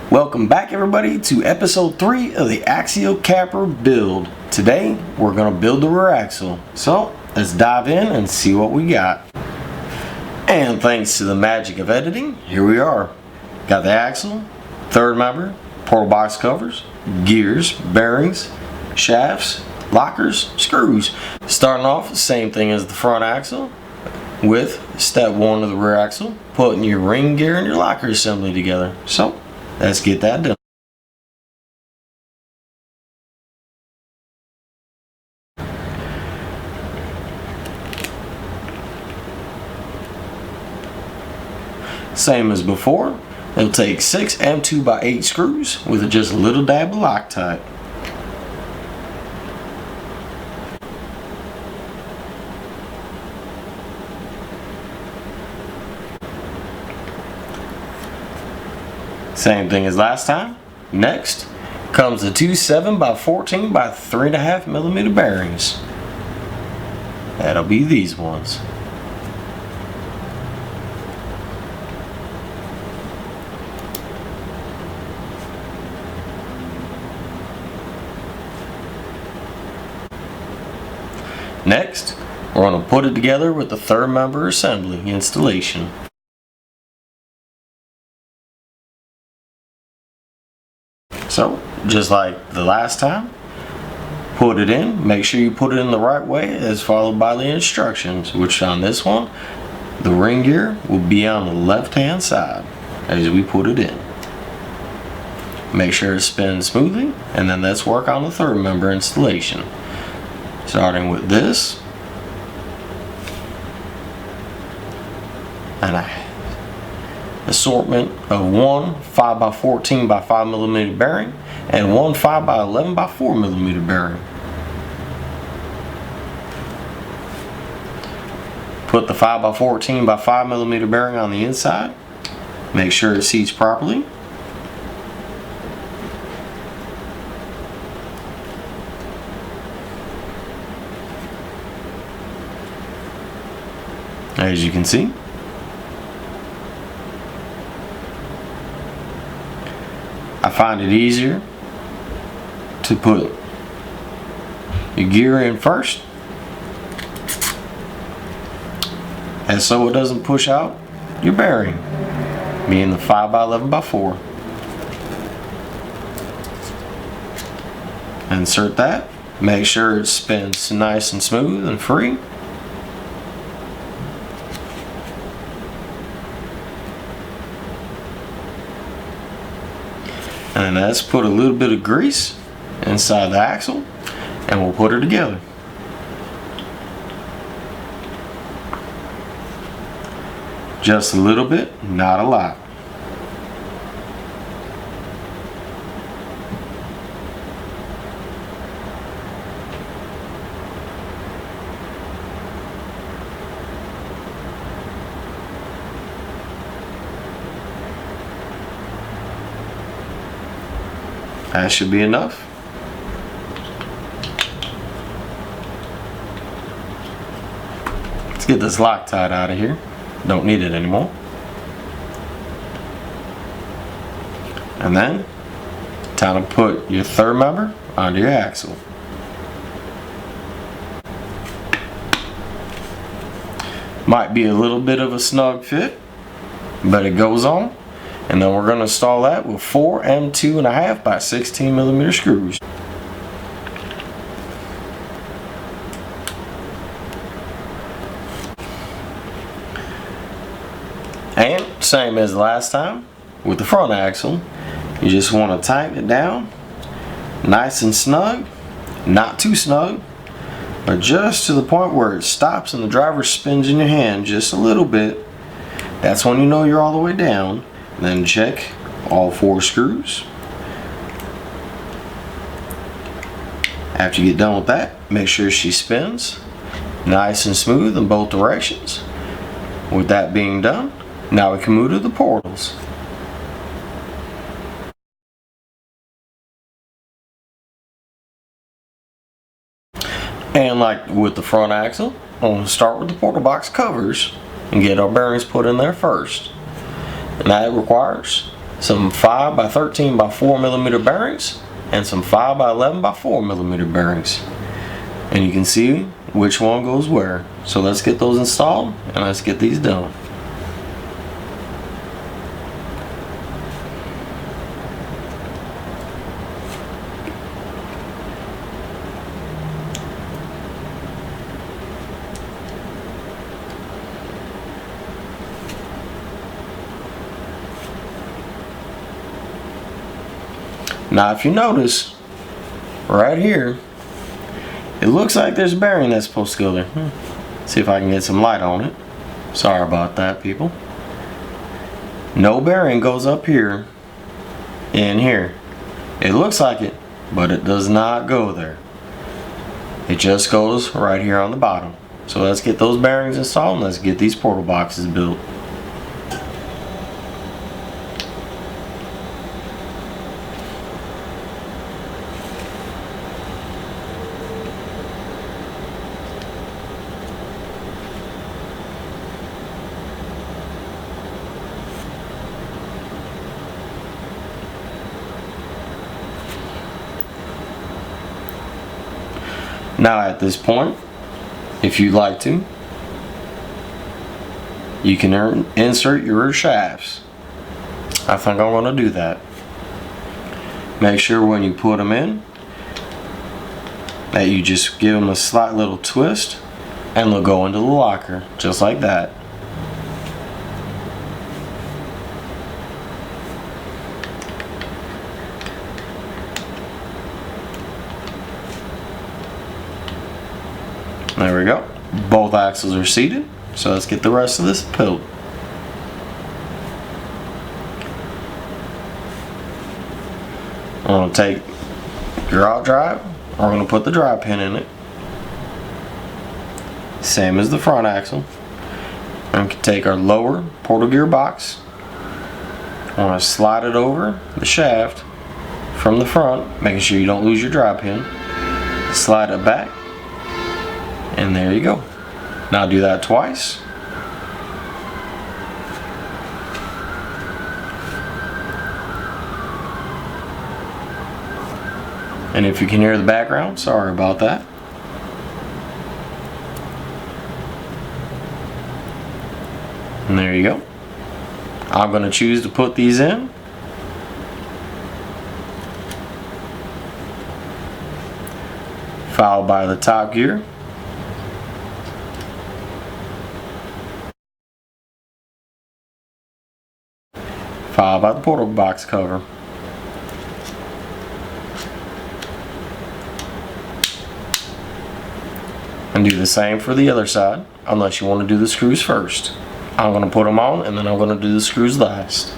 Welcome back everybody to episode 3 of the Axial Capra build. Today we're going to build the rear axle. So let's dive in and see what we got. And thanks to the magic of editing, here we are. Got the axle, third member, portal box covers, gears, bearings, shafts, lockers, screws. Starting off, same thing as the front axle with step 1 of the rear axle, putting your ring gear and your locker assembly together. So let's get that done. Same as before, it'll take 6 M2x8 screws with just a little dab of Loctite. Same thing as last time. Next comes the two 7x14 by 3.5 millimeter bearings. That'll be these ones. Next, we're going to put it together with the third member assembly installation. So, just like the last time, put it in. Make sure you put it in the right way as followed by the instructions, which on this one, the ring gear will be on the left hand side as we put it in. Make sure it spins smoothly, and then let's work on the third member installation. Starting with this, and an assortment of one 5x14 by 5 millimeter bearing and one 5x11 by 4 millimeter bearing. Put the 5x14 by 5 millimeter bearing on the inside. Make sure it seats properly. As you can see, I find it easier to put your gear in first, and so it doesn't push out your bearing, being the 5x11 by 4. Insert that, make sure it spins nice and smooth and free. And let's put a little bit of grease inside the axle and we'll put her together. Just a little bit, not a lot. That should be enough. Let's get this Loctite out of here. Don't need it anymore. And then, time to put your third member onto your axle. Might be a little bit of a snug fit, but it goes on. And then we're going to install that with 4 M2.5 by 16 millimeter screws. And same as last time with the front axle, you just want to tighten it down nice and snug, not too snug, but just to the point where it stops and the driver spins in your hand just a little bit. That's when you know you're all the way down. Then check all 4 screws. After you get done with that, make sure she spins nice and smooth in both directions. With that being done, now we can move to the portals. And like with the front axle, I'm going to start with the portal box covers and get our bearings put in there first. And that requires some 5 by 13 by 4 millimeter bearings and some 5 by 11 by 4 millimeter bearings. And you can see which one goes where. So let's get those installed and let's get these done. Now if you notice right here, it looks like there's a bearing that's supposed to go there. See if I can get some light on it. Sorry about that, people. No bearing goes up here and here. It looks like it, but it does not go there. It just goes right here on the bottom. So let's get those bearings installed and let's get these portal boxes built. Now at this point, if you'd like to, you can insert your shafts. I think I'm going to do that. Make sure when you put them in that you just give them a slight little twist and they'll go into the locker just like that. There we go. Both axles are seated. So let's get the rest of this built. I'm going to take your out drive. I'm going to put the drive pin in it. Same as the front axle. And we can take our lower portal gear box. I want to slide it over the shaft from the front, making sure you don't lose your drive pin. Slide it back. And there you go. Now do that twice. And if you can hear the background, sorry about that. And there you go. I'm going to choose to put these in. Followed by the top gear. Followed by the portal box cover. And do the same for the other side, unless you want to do the screws first. I'm going to put them on and then I'm going to do the screws last.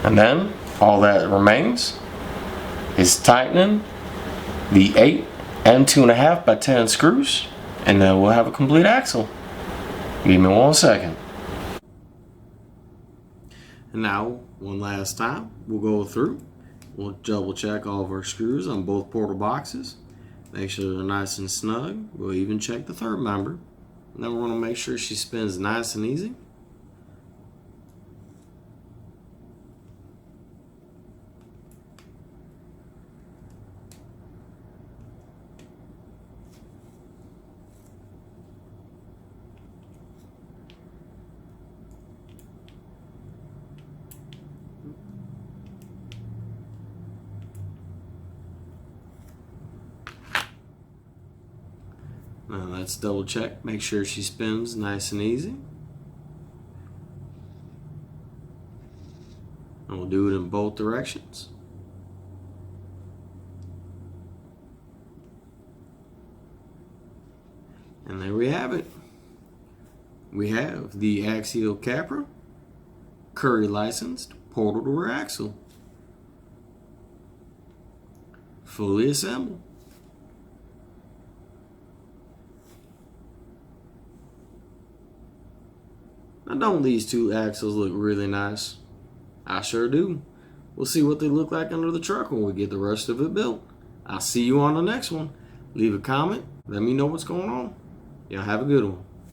And then all that remains is tightening the 8 and 2.5 by 10 screws, and then we'll have a complete axle. Give me 1 second. And now, one last time, we'll go through. We'll double check all of our screws on both portal boxes. Make sure they're nice and snug. We'll even check the third member. And then we're going to make sure she spins nice and easy. Now let's double check, make sure she spins nice and easy. And we'll do it in both directions. And there we have it. We have the Axial Capra Curry licensed portal door axle, fully assembled. Now don't these two axles look really nice? I sure do. We'll see what they look like under the truck when we get the rest of it built. I'll see you on the next one. Leave a comment. Let me know what's going on. Y'all have a good one.